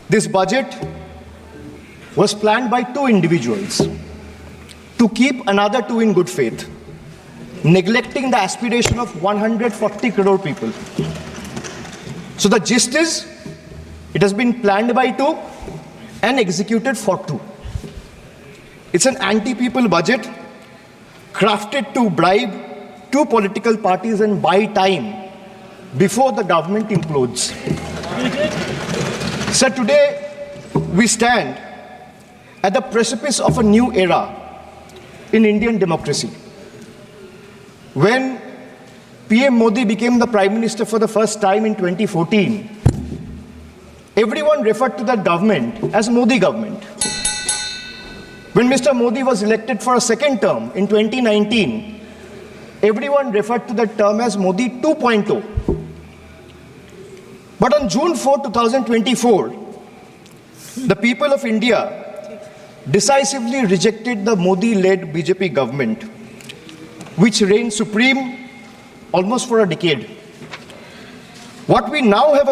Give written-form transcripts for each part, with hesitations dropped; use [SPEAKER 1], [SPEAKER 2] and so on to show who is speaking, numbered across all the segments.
[SPEAKER 1] This budget was planned by two individuals to keep another two in good faith, neglecting the aspiration of 140 crore people. So the gist is, it has been planned by two and executed for two. It's an anti-people budget crafted to bribe two political parties and buy time before the government implodes. So today we stand at the precipice of a new era in Indian democracy. When PM Modi became the Prime Minister for the first time in 2014, everyone referred to that government as Modi government. When Mr. Modi was elected for a second term in 2019, everyone referred to that term as Modi 2.0. But on June 4, 2024, the people of India decisively rejected the Modi-led BJP government, which reigned supreme almost for a decade. What we now have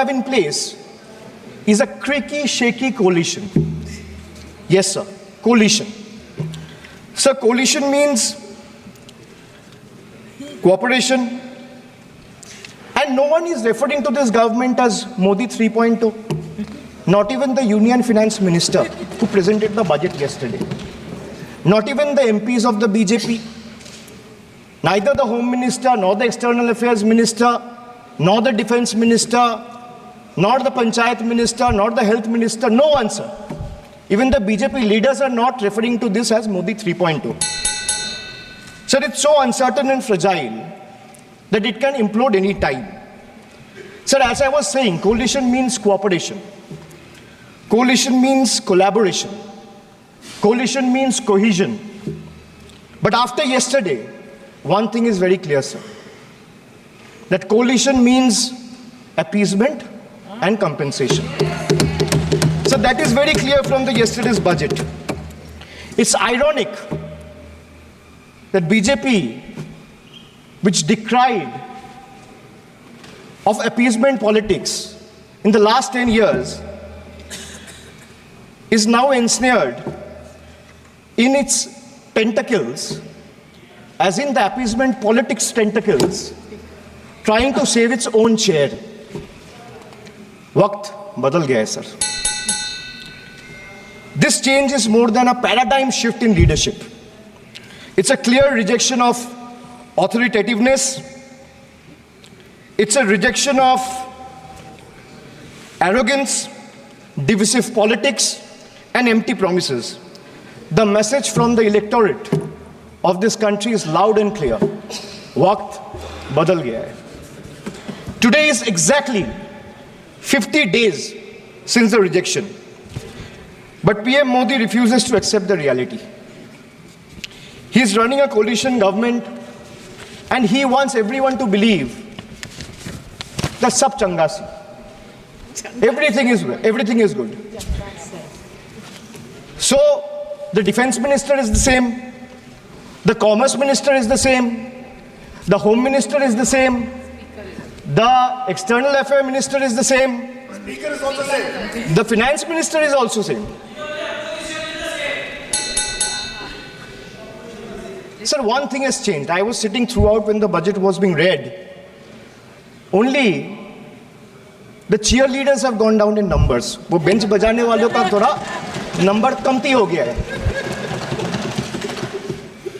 [SPEAKER 1] in place is a creaky, shaky coalition. Yes, sir, coalition. So coalition means cooperation, and no one is referring to this government as Modi 3.0. Not even the Union Finance Minister who presented the budget yesterday. Not even the MPs of the BJP. Neither the Home Minister, nor the External Affairs Minister, nor the Defense Minister, nor the Panchayat Minister, nor the Health Minister, no one, sir. Even the BJP leaders are not referring to this as Modi 3.0. Sir, it's so uncertain and fragile that it can implode any time. Sir, as I was saying, coalition means cooperation. Coalition means collaboration. Coalition means cohesion. But after yesterday, one thing is very clear, sir. That coalition means appeasement and compensation. So that is very clear from the yesterday's budget. It's ironic that BJP, which decried of appeasement politics in the last 10 years, is now ensnared in its tentacles, as in the appeasement politics tentacles, trying to save its own chair. Waqt badal gaya hai, sir. This change is more than a paradigm shift in leadership. It's a clear rejection of authoritativeness. It's a rejection of arrogance, divisive politics, and empty promises. The message from the electorate of this country is loud and clear. Waqt badal gaya hai. Today is exactly 50 days since the rejection. But PM Modi refuses to accept the reality. He is running a coalition government and he wants everyone to believe that sab changa si. Everything is good. So the defense minister is the same, the commerce minister is the same, the home minister is the same, the external affairs minister is the same, Speaker is also same, the finance minister is also same. Sir, one thing has changed. I was sitting throughout when the budget was being read. Only the cheerleaders have gone down in numbers. वो bench बजाने वालों का थोड़ा number कमती हो गया है.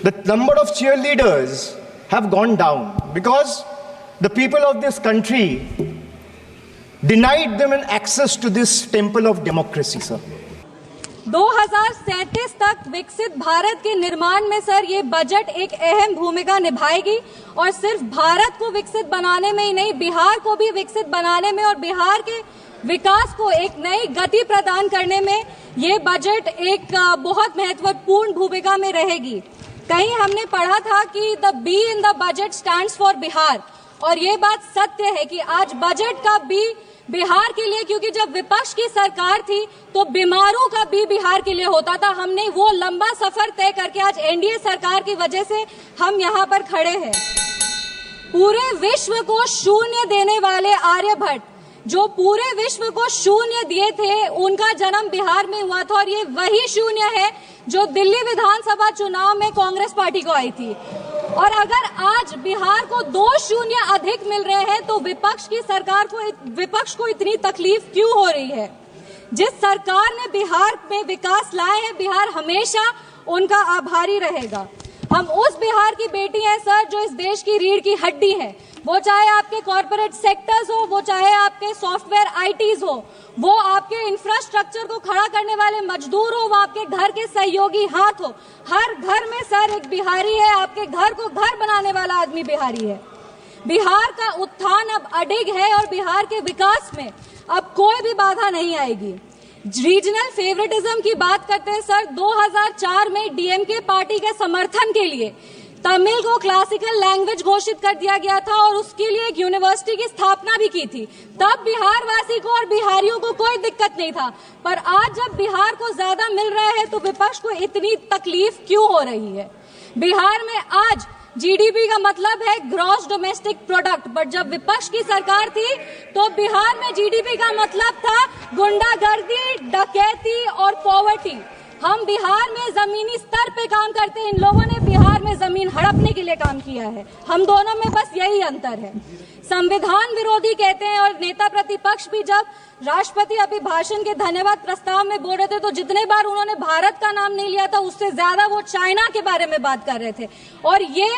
[SPEAKER 1] The number of cheerleaders have gone down because the people of this country denied them an access to this temple of democracy, sir.
[SPEAKER 2] 2037 तक विकसित भारत के निर्माण में सर ये बजट एक अहम भूमिका निभाएगी और सिर्फ भारत को विकसित बनाने में ही नहीं, बिहार को भी विकसित बनाने में और बिहार के विकास को एक नई गति प्रदान करने में ये बजट एक बहुत महत्वपूर्ण भूमिका में रहेगी। कहीं हमने पढ़ा था कि the be in the budget stands for Bihar, और ये बात सत्य है कि आज बजट का बी बिहार के लिए, क्योंकि जब विपक्ष की सरकार थी तो बीमारों का बी बिहार के लिए होता था। हमने वो लंबा सफर तय करके आज एनडीए सरकार की वजह से हम यहाँ पर खड़े हैं। पूरे विश्व को शून्य देने वाले आर्यभट्ट जो पूरे विश्व को शून्य दिए थे, उनका जन्म बिहार में हुआ था और ये वही शून्य है जो दिल्ली विधानसभा चुनाव में कांग्रेस पार्टी को आई थी। और अगर आज बिहार को 2 शून्य अधिक मिल रहे हैं तो विपक्ष को इतनी तकलीफ क्यों हो रही है? जिस सरकार ने बिहार में विकास लाए हैं, बिहार हमेशा उनका आभारी रहेगा। हम उस बिहार की बेटी हैं सर जो इस देश की रीढ़ की हड्डी है, वो चाहे आपके कॉर्पोरेट सेक्टर्स हो, वो चाहे आपके सॉफ्टवेयर आईटीज हो, वो आपके इंफ्रास्ट्रक्चर को खड़ा करने वाले मजदूर हो, वो आपके घर के सहयोगी हाथ हो। हर घर में सर एक बिहारी है, आपके घर को घर बनाने वाला आदमी बिहारी है। बिहार का उत्थान अब अडिग है और बिहार के विकास में अब कोई भी बाधा नहीं आएगी। रीजनल फेवरेटिज्म की बात करते हैं सर, 2004 में डीएमके पार्टी के समर्थन के लिए तमिल को क्लासिकल लैंग्वेज घोषित कर दिया गया था और उसके लिए एक यूनिवर्सिटी की स्थापना भी की थी। तब बिहार वासी को और बिहारियों को कोई दिक्कत नहीं था, पर आज जब बिहार को ज्यादा मिल रहा है तो विपक्ष को इतनी तकलीफ क्यों हो रही है? बिहार में आज जीडीपी का मतलब है ग्रॉस डोमेस्टिक प्रोडक्ट, बट जब विपक्ष की सरकार थी तो बिहार में जीडीपी का मतलब था गुंडागर्दी, डकैती और पॉवर्टी। हम बिहार में जमीनी स्तर पे काम करते हैं, इन लोगों ने बिहार में जमीन हड़पने के लिए काम किया है। हम दोनों में बस यही अंतर है। संविधान विरोधी कहते हैं और नेता प्रतिपक्ष भी जब राष्ट्रपति अभिभाषण के धन्यवाद प्रस्ताव में बोल रहे थे तो जितने बार उन्होंने भारत का नाम नहीं लिया था उससे ज्यादा वो चाइना के बारे में बात कर रहे थे। और ये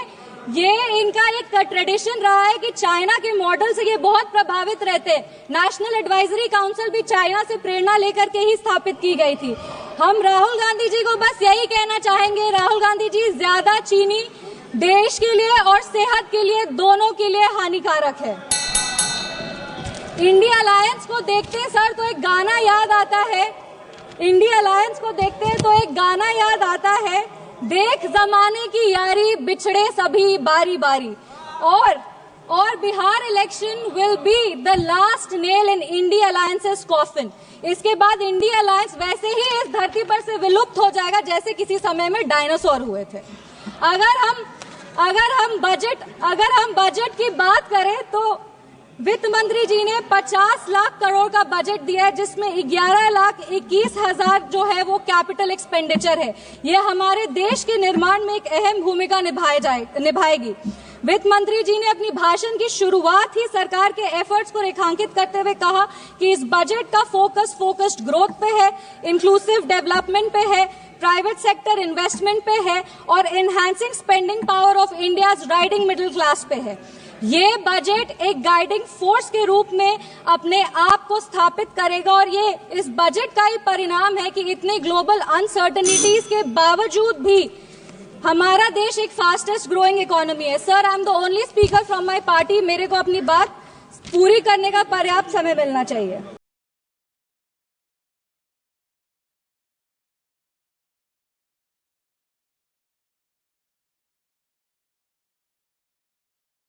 [SPEAKER 2] इनका एक ट्रेडिशन रहा है कि चाइना के मॉडल से ये बहुत प्रभावित रहते। नेशनल एडवाइजरी काउंसिल भी चाइना से प्रेरणा लेकर के ही स्थापित की गई थी। हम राहुल गांधी जी को बस यही कहना चाहेंगे, राहुल गांधी जी, ज्यादा चीनी देश के लिए और सेहत के लिए, दोनों के लिए हानिकारक है। इंडिया अलायंस को देखते हैं सर तो एक गाना याद आता है, इंडिया अलायंस को देखते हैं तो एक गाना याद आता है, देख जमाने की यारी बिछड़े सभी बारी बारी। और Bihar election will be the last nail in India alliances coffin. इसके बाद इंडिया अलायंस वैसे ही इस धरती पर से विलुप्त हो जाएगा जैसे किसी समय में डायनासोर हुए थे। अगर हम बजट की बात करें तो वित्त मंत्री जी ने 50 लाख करोड़ का बजट दिया है, जिसमें 11,21,000 जो है वो कैपिटल एक्सपेंडिचर है। ये हमारे देश के निर्माण में एक अहम भूमिका निभाएगी। वित्त मंत्री जी ने अपनी भाषण की शुरुआत ही सरकार के एफर्ट्स को रेखांकित करते हुए कहा कि इस बजट का फोकस्ड ग्रोथ पे है, इंक्लूसिव डेवलपमेंट पे है, प्राइवेट सेक्टर इन्वेस्टमेंट पे है और enhancing spending power of India's riding middle class पे है। ये बजट एक गाइडिंग फोर्स के रूप में अपने आप को स्थापित करेगा और ये इस बजट का ही परिणाम है कि इतने ग्लोबल अनसर्टेनिटीज के बावजूद भी हमारा देश एक फास्टेस्ट ग्रोइंग इकोनॉमी है। Sir, I am the only speaker from my party. मेरे को अपनी बात पूरी करने का पर्याप्त समय मिलना चाहिए।